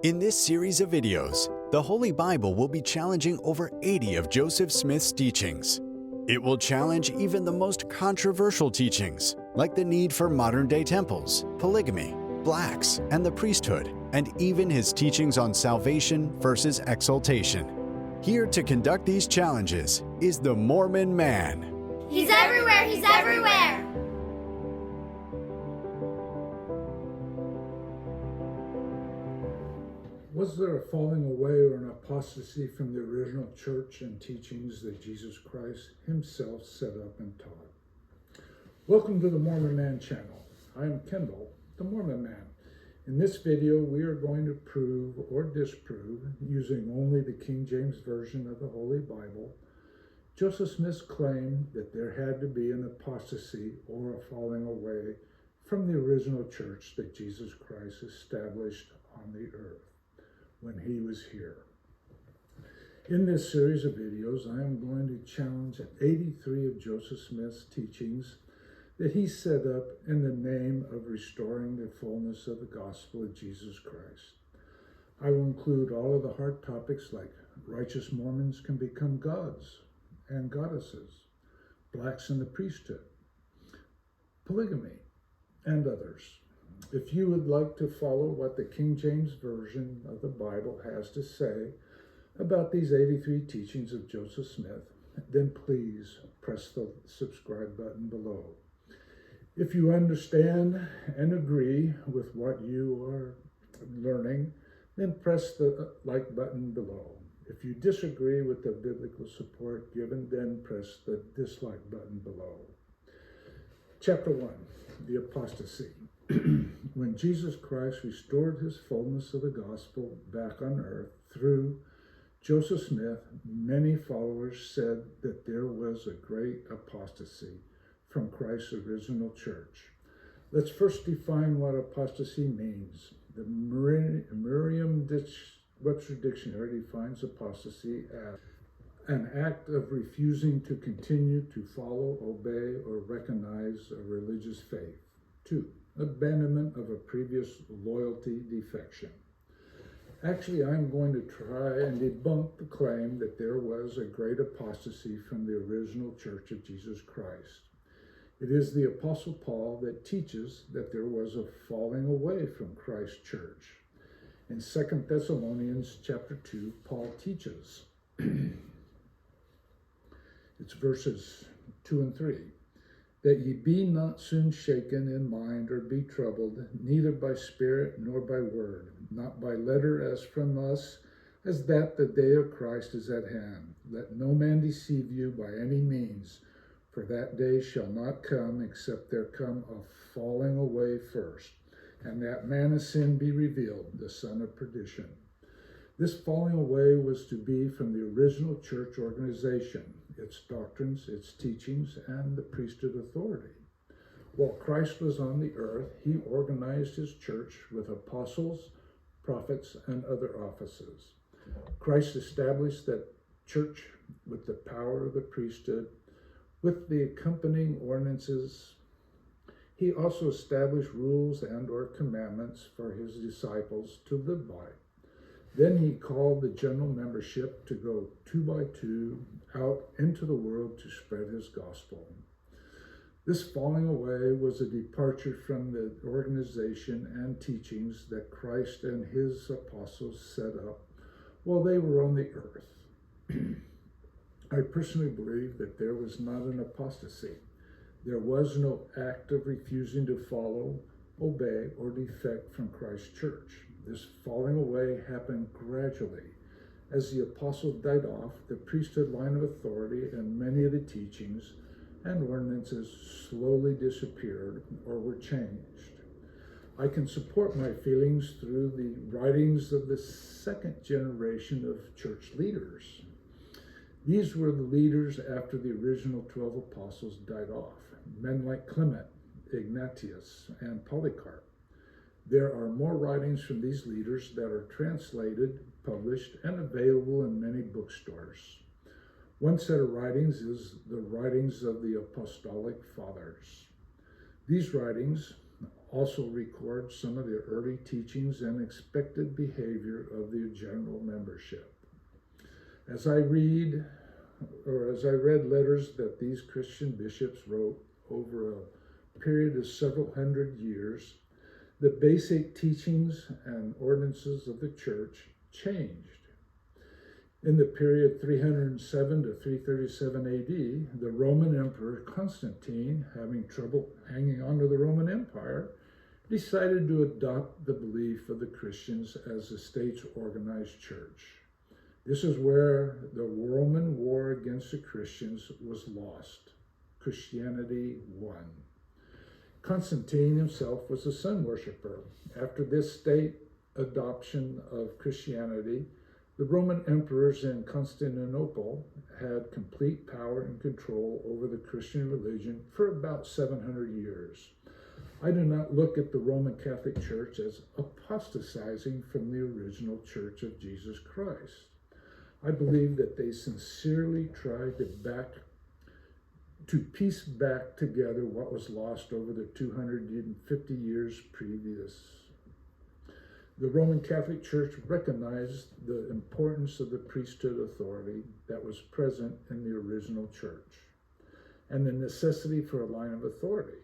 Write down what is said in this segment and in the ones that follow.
In this series of videos, the Holy Bible will be challenging over 80 of Joseph Smith's teachings. It will challenge even the most controversial teachings, like the need for modern-day temples, polygamy, blacks, and the priesthood, and even his teachings on salvation versus exaltation. Here to conduct these challenges is the Mormon Man. He's everywhere! He's everywhere! Was there a falling away or an apostasy from the original church and teachings that Jesus Christ himself set up and taught? Welcome to the Mormon Man channel. I am Kendall, the Mormon Man. In this video, we are going to prove or disprove, using only the King James Version of the Holy Bible, Joseph Smith's claim that there had to be an apostasy or a falling away from the original church that Jesus Christ established on the earth when he was here. In this series of videos, I am going to challenge 83 of Joseph Smith's teachings that he set up in the name of restoring the fullness of the gospel of Jesus Christ. I will include all of the hard topics like righteous Mormons can become gods and goddesses, blacks in the priesthood, polygamy, and others. If you would like to follow what the King James Version of the Bible has to say about these 83 teachings of Joseph Smith, then please press the subscribe button below. If you understand and agree with what you are learning, then press the like button below. If you disagree with the biblical support given, then press the dislike button below. Chapter 1, the Apostasy. When Jesus Christ restored his fullness of the gospel back on earth through Joseph Smith, many followers said that there was a great apostasy from Christ's original church. Let's first define what apostasy means. The Merriam-Webster Dictionary defines apostasy as an act of refusing to continue to follow, obey, or recognize a religious faith. 2. Abandonment of a previous loyalty defection. Actually, I'm going to try and debunk the claim that there was a great apostasy from the original church of Jesus Christ. It is the Apostle Paul that teaches that there was a falling away from Christ's church. In 2 Thessalonians chapter 2, Paul teaches, it's verses 2 and 3, that ye be not soon shaken in mind or be troubled, neither by spirit nor by word, not by letter as from us, as that the day of Christ is at hand. Let no man deceive you by any means, for that day shall not come except there come a falling away first, and that man of sin be revealed, the son of perdition. This falling away was to be from the original church organization, its doctrines, its teachings, and the priesthood authority. While Christ was on the earth, he organized his church with apostles, prophets, and other offices. Christ established that church with the power of the priesthood, with the accompanying ordinances. He also established rules and or commandments for his disciples to live by. Then he called the general membership to go 2 by 2 out into the world to spread his gospel. This falling away was a departure from the organization and teachings that Christ and his apostles set up while they were on the earth. I personally believe that there was not an apostasy. There was no act of refusing to follow, obey, or defect from Christ's church. This falling away happened gradually. As the apostles died off, the priesthood line of authority and many of the teachings and ordinances slowly disappeared or were changed. I can support my feelings through the writings of the second generation of church leaders. These were the leaders after the original 12 apostles died off, men like Clement, Ignatius, and Polycarp. There are more writings from these leaders that are translated, published, and available in many bookstores. One set of writings is the writings of the Apostolic Fathers. These writings, also records some of the early teachings and expected behavior of the general membership. As I read letters that these Christian bishops wrote over a period of several hundred years, the basic teachings and ordinances of the church changed. In the period 307 to 337 AD, the Roman Emperor Constantine, having trouble hanging on to the Roman Empire, decided to adopt the belief of the Christians as the state's organized church. This is where the Roman war against the Christians was lost. Christianity won. Constantine himself was a sun worshiper. After this state adoption of Christianity, the Roman emperors in Constantinople had complete power and control over the Christian religion for about 700 years. I do not look at the Roman Catholic Church as apostatizing from the original Church of Jesus Christ. I believe that they sincerely tried to piece back together what was lost over the 250 years previous. The Roman Catholic Church recognized the importance of the priesthood authority that was present in the original church and the necessity for a line of authority.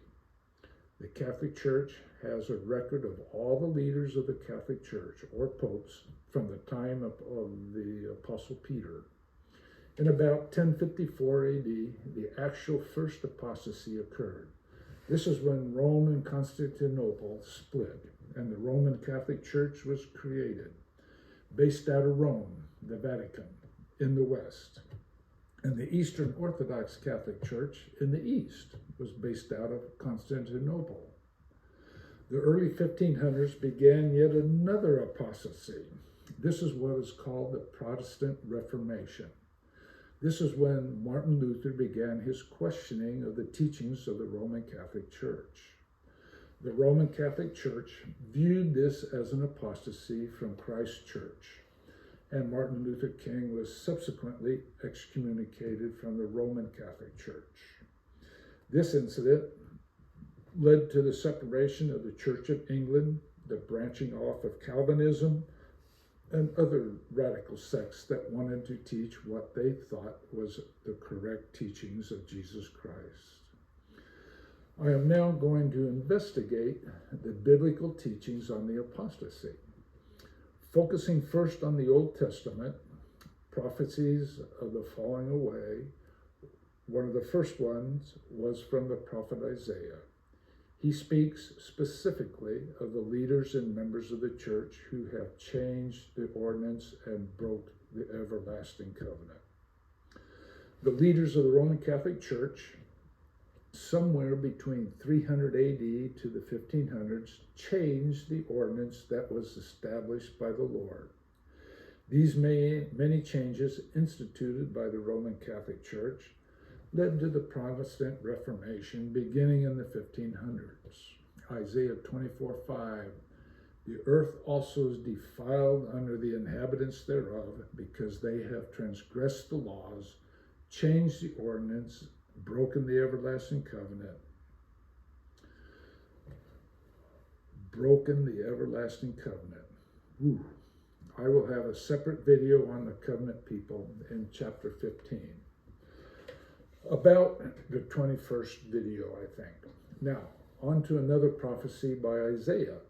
The Catholic Church has a record of all the leaders of the Catholic Church, or popes, from the time of the Apostle Peter. In about 1054 AD, the actual first apostasy occurred. This is when Rome and Constantinople split, and the Roman Catholic Church was created, based out of Rome, the Vatican, in the west. And the Eastern Orthodox Catholic Church in the east was based out of Constantinople. The early 1500s began yet another apostasy. This is what is called the Protestant Reformation. This is when Martin Luther began his questioning of the teachings of the Roman Catholic Church. The Roman Catholic Church viewed this as an apostasy from Christ's church, and Martin Luther King was subsequently excommunicated from the Roman Catholic Church. This incident led to the separation of the Church of England, the branching off of Calvinism, and other radical sects that wanted to teach what they thought was the correct teachings of Jesus Christ. I am now going to investigate the biblical teachings on the apostasy, focusing first on the Old Testament, prophecies of the falling away. One of the first ones was from the prophet Isaiah. He speaks specifically of the leaders and members of the church who have changed the ordinance and broke the everlasting covenant. The leaders of the Roman Catholic Church, somewhere between 300 AD to the 1500s, changed the ordinance that was established by the Lord. These many changes instituted by the Roman Catholic Church led to the Protestant Reformation beginning in the 1500s. Isaiah 24:5, the earth also is defiled under the inhabitants thereof, because they have transgressed the laws, changed the ordinance, broken the everlasting covenant. Broken the everlasting covenant. Ooh. I will have a separate video on the covenant people in chapter 15. About the 21st video, I think. Now, on to another prophecy by Isaiah.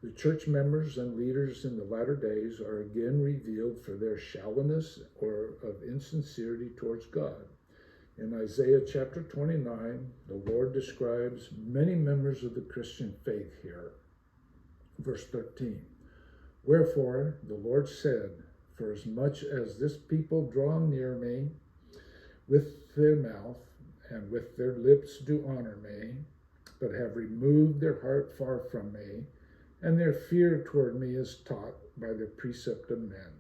The church members and leaders in the latter days are again revealed for their shallowness or of insincerity towards God. In Isaiah chapter 29, the Lord describes many members of the Christian faith here. Verse 13, wherefore the Lord said, for as much as this people draw near me, with their mouth and with their lips do honor me, but have removed their heart far from me, and their fear toward me is taught by the precept of men.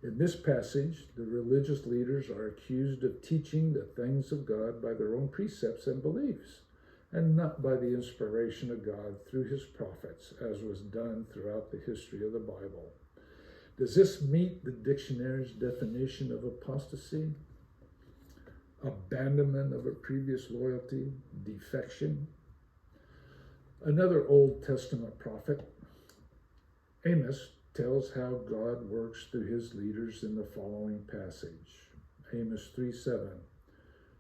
In this passage, the religious leaders are accused of teaching the things of God by their own precepts and beliefs, and not by the inspiration of God through his prophets, as was done throughout the history of the Bible. Does this meet the dictionary's definition of apostasy? Abandonment of a previous loyalty, defection. Another Old Testament prophet, Amos, tells how God works through his leaders in the following passage. Amos 3:7.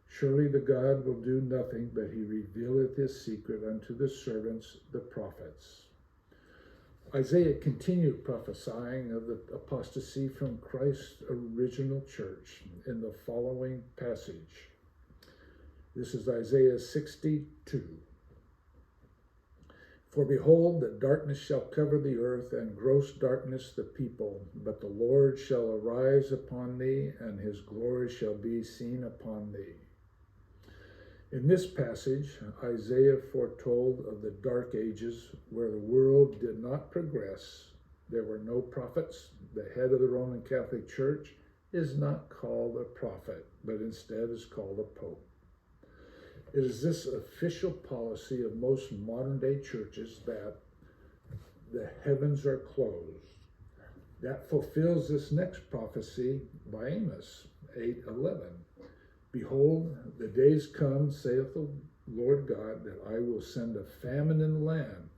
Surely the God will do nothing, but he revealeth his secret unto the servants, the prophets. Isaiah continued prophesying of the apostasy from Christ's original church in the following passage. This is Isaiah 62. For behold, that darkness shall cover the earth, and gross darkness the people. But the Lord shall arise upon thee, and his glory shall be seen upon thee. In this passage, Isaiah foretold of the dark ages where the world did not progress. There were no prophets. The head of the Roman Catholic Church is not called a prophet, but instead is called a pope. It is this official policy of most modern-day churches that the heavens are closed. That fulfills this next prophecy by Amos 8:11. Behold, the days come, saith the Lord God, that I will send a famine in the land,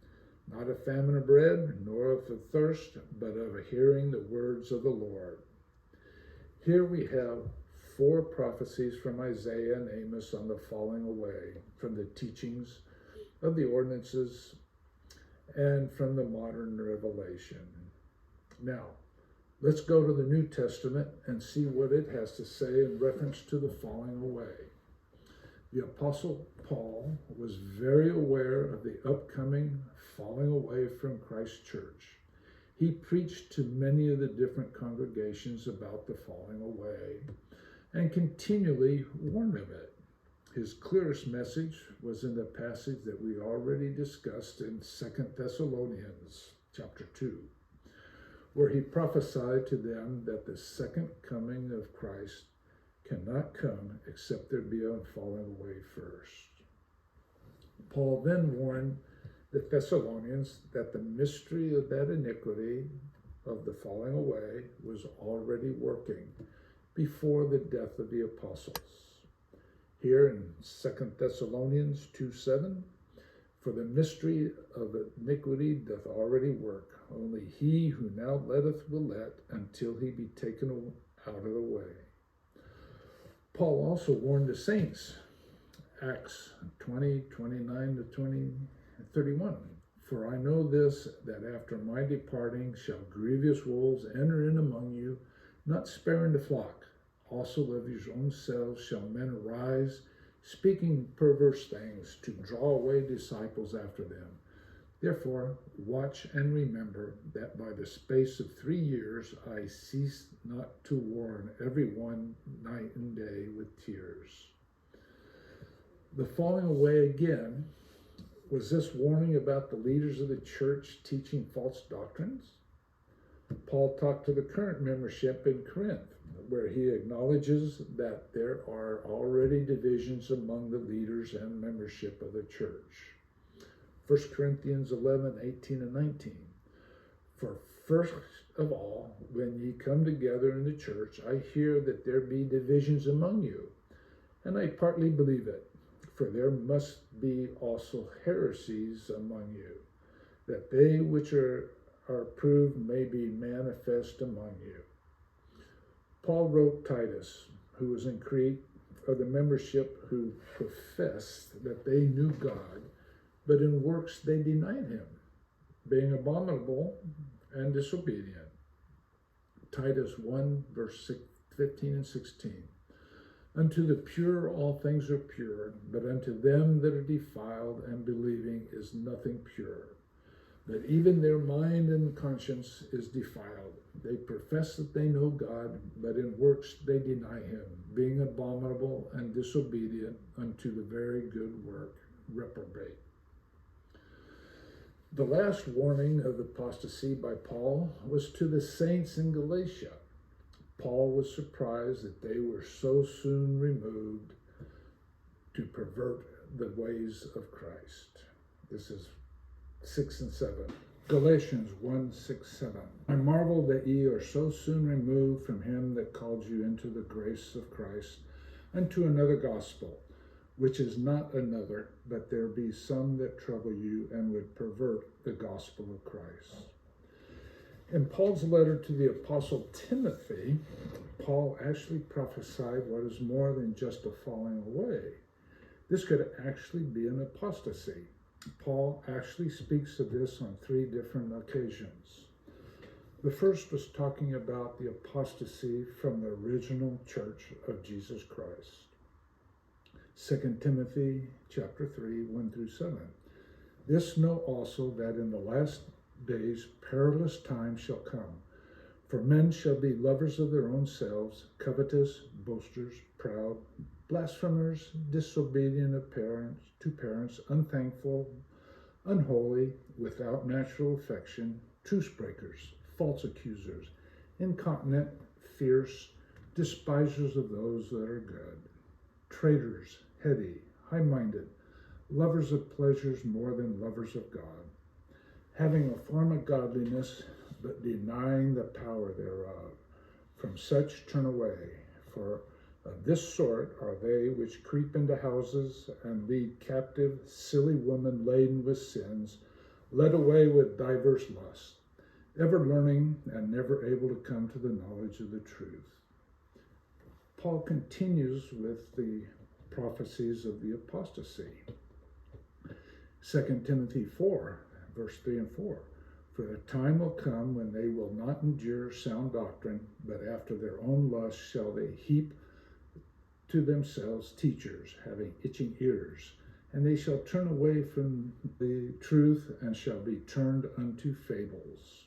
not a famine of bread, nor of a thirst, but of a hearing the words of the Lord. Here we have 4 prophecies from Isaiah and Amos on the falling away, from the teachings of the ordinances and from the modern revelation. Now, let's go to the New Testament and see what it has to say in reference to the falling away. The Apostle Paul was very aware of the upcoming falling away from Christ's church. He preached to many of the different congregations about the falling away and continually warned of it. His clearest message was in the passage that we already discussed in 2 Thessalonians chapter 2, where he prophesied to them that the second coming of Christ cannot come except there be a falling away first. Paul then warned the Thessalonians that the mystery of that iniquity of the falling away was already working before the death of the apostles. Here in 2 Thessalonians 2:7, for the mystery of iniquity doth already work. Only he who now letteth will let until he be taken out of the way. Paul also warned the saints, Acts 20:29 to 31. For I know this, that after my departing shall grievous wolves enter in among you, not sparing the flock. Also of your own selves shall men arise, speaking perverse things, to draw away disciples after them. Therefore, watch and remember that by the space of 3 years I cease not to warn every one night and day with tears. The falling away again, was this warning about the leaders of the church teaching false doctrines? Paul talked to the current membership in Corinth, where he acknowledges that there are already divisions among the leaders and membership of the church. 1 Corinthians 11:18 and 19. For first of all, when ye come together in the church, I hear that there be divisions among you, and I partly believe it. For there must be also heresies among you, that they which are proved may be manifest among you. Paul wrote Titus, who was in Crete, of the membership who professed that they knew God, but in works they denied him, being abominable and disobedient. Titus 1, verse 15 and 16. Unto the pure all things are pure, but unto them that are defiled and believing is nothing pure. But even their mind and conscience is defiled. They profess that they know God, but in works they deny him, being abominable and disobedient unto the very good work, reprobate. The last warning of apostasy by Paul was to the saints in Galatia. Paul was surprised that they were so soon removed to pervert the ways of Christ. This is 6 and 7. Galatians 1:6-7. I marvel that ye are so soon removed from him that called you into the grace of Christ unto another gospel, which is not another, but there be some that trouble you and would pervert the gospel of Christ. In Paul's letter to the Apostle Timothy, Paul actually prophesied what is more than just a falling away. This could actually be an apostasy. Paul actually speaks of this on 3 different occasions. The first was talking about the apostasy from the original church of Jesus Christ. 2 Timothy chapter 3, 1 through 7. This know also that in the last days perilous times shall come. For men shall be lovers of their own selves, covetous, boasters, proud, blasphemers, disobedient to parents, unthankful, unholy, without natural affection, truce breakers, false accusers, incontinent, fierce, despisers of those that are good, traitors, heady, high-minded, lovers of pleasures more than lovers of God, having a form of godliness, but denying the power thereof. From such turn away, for of this sort are they which creep into houses and lead captive silly women laden with sins, led away with diverse lusts, ever learning and never able to come to the knowledge of the truth. Paul continues with the prophecies of the apostasy. 2 Timothy 4, verse 3 and 4. For the time will come when they will not endure sound doctrine, but after their own lust shall they heap to themselves teachers, having itching ears, and they shall turn away from the truth and shall be turned unto fables.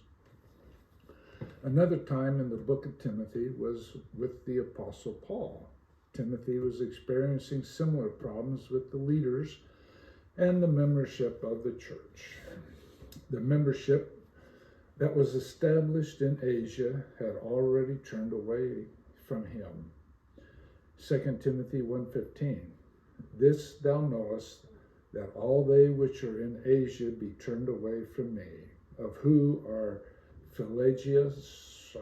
Another time in the book of Timothy was with the Apostle Paul. Timothy was experiencing similar problems with the leaders and the membership of the church. The membership that was established in Asia had already turned away from him. 2 Timothy 1:15. This thou knowest, that all they which are in Asia be turned away from me, of who are Pelagius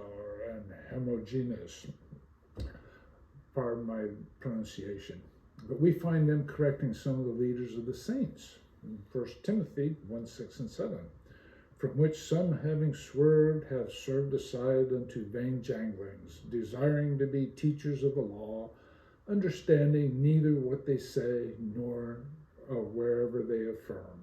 and Hermogenes. Pardon my pronunciation. But we find them correcting some of the leaders of the saints. In 1 Timothy 1:6 and 7. From which some having swerved have served aside unto vain janglings, desiring to be teachers of the law, understanding neither what they say nor wherever they affirm.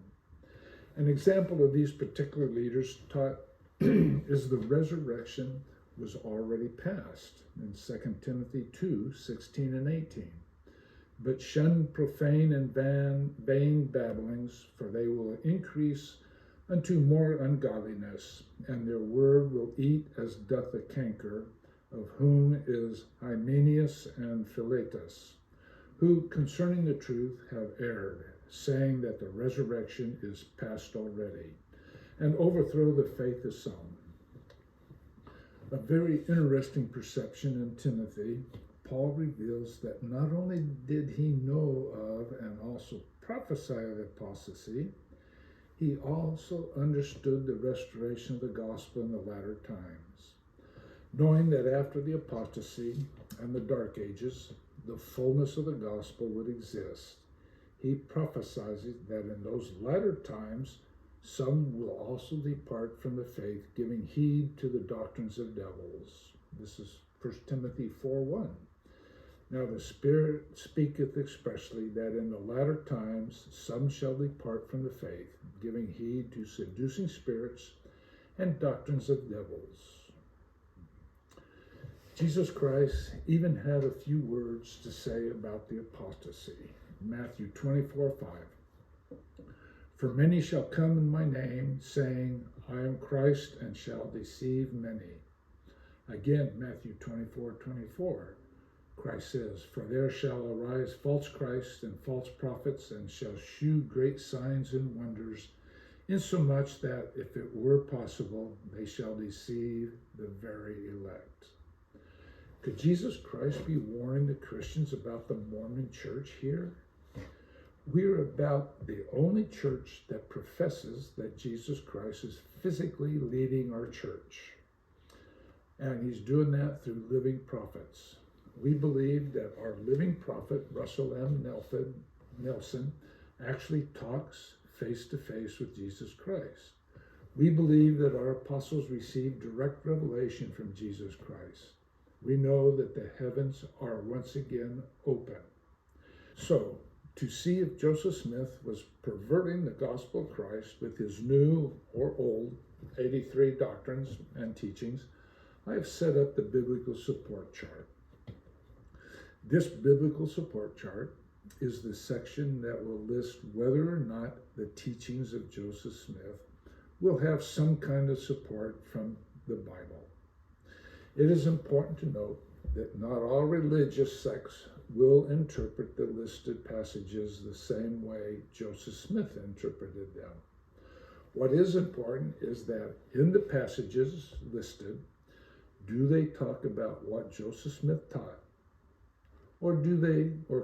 An example of these particular leaders taught is the resurrection was already past in 2 Timothy 2:16 and 18. But shun profane and vain babblings, for they will increase unto more ungodliness, and their word will eat as doth a canker, of whom is Hymenaeus and Philetus, who concerning the truth have erred, saying that the resurrection is past already, and overthrow the faith of some. A very interesting perception in Timothy. Paul reveals that not only did he know of and also prophesy of apostasy, he also understood the restoration of the gospel in the latter times. Knowing that after the apostasy and the dark ages, the fullness of the gospel would exist, he prophesies that in those latter times, some will also depart from the faith, giving heed to the doctrines of devils. This is 1 Timothy 4:1. Now the Spirit speaketh expressly that in the latter times some shall depart from the faith, giving heed to seducing spirits and doctrines of devils. Jesus Christ even had a few words to say about the apostasy. Matthew 24:5. For many shall come in my name, saying, I am Christ, and shall deceive many. Again, Matthew 24:24. Christ says, for there shall arise false Christs and false prophets, and shall shew great signs and wonders, insomuch that, if it were possible, they shall deceive the very elect. Could Jesus Christ be warning the Christians about the Mormon church here? We're about the only church that professes that Jesus Christ is physically leading our church. And he's doing that through living prophets. We believe that our living prophet, Russell M. Nelford, Nelson actually talks face to face with Jesus Christ. We believe that our apostles received direct revelation from Jesus Christ. We know that the heavens are once again open. So, to see if Joseph Smith was perverting the gospel of Christ with his new or old 83 doctrines and teachings, I have set up the biblical support chart. This biblical support chart is the section that will list whether or not the teachings of Joseph Smith will have some kind of support from the Bible. It is important to note that not all religious sects will interpret the listed passages the same way Joseph Smith interpreted them. What is important is that in the passages listed, do they talk about what Joseph Smith taught? Or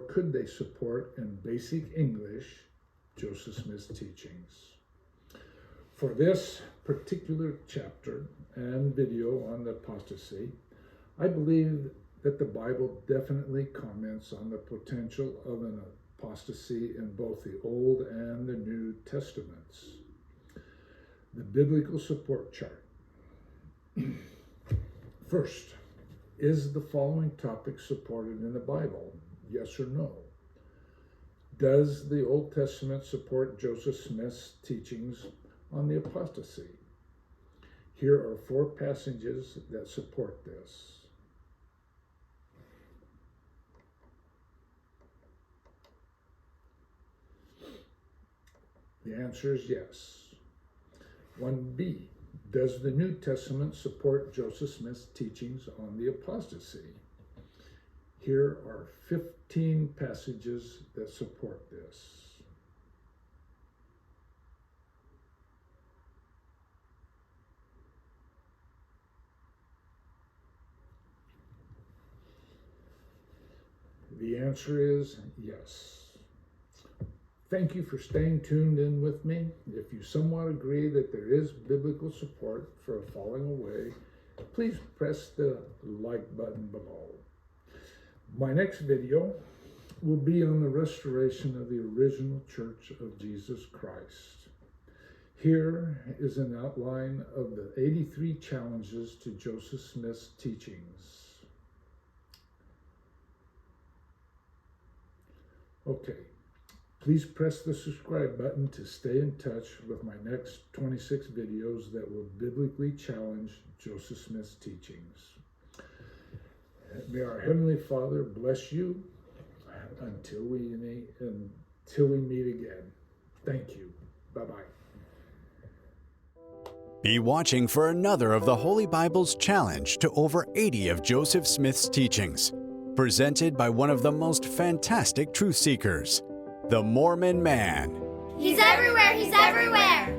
could they support in basic English Joseph Smith's teachings? For this particular chapter and video on the apostasy, I believe that the Bible definitely comments on the potential of an apostasy in both the Old and the New Testaments. The biblical support chart. First, is the following topic supported in the Bible? Yes or no? Does the Old Testament support Joseph Smith's teachings on the apostasy? Here are 4 passages that support this. The answer is yes. 1b. Does the New Testament support Joseph Smith's teachings on the apostasy? Here are 15 passages that support this. The answer is yes. Thank you for staying tuned in with me. If you somewhat agree that there is biblical support for falling away, please press the like button below. My next video will be on the restoration of the original Church of Jesus Christ. Here is an outline of the 83 challenges to Joseph Smith's teachings. Okay. Please press the subscribe button to stay in touch with my next 26 videos that will biblically challenge Joseph Smith's teachings. May our Heavenly Father bless you until we meet again. Thank you. Bye-bye. Be watching for another of the Holy Bible's challenge to over 80 of Joseph Smith's teachings, presented by one of the most fantastic truth seekers, the Mormon Man. He's everywhere, he's everywhere.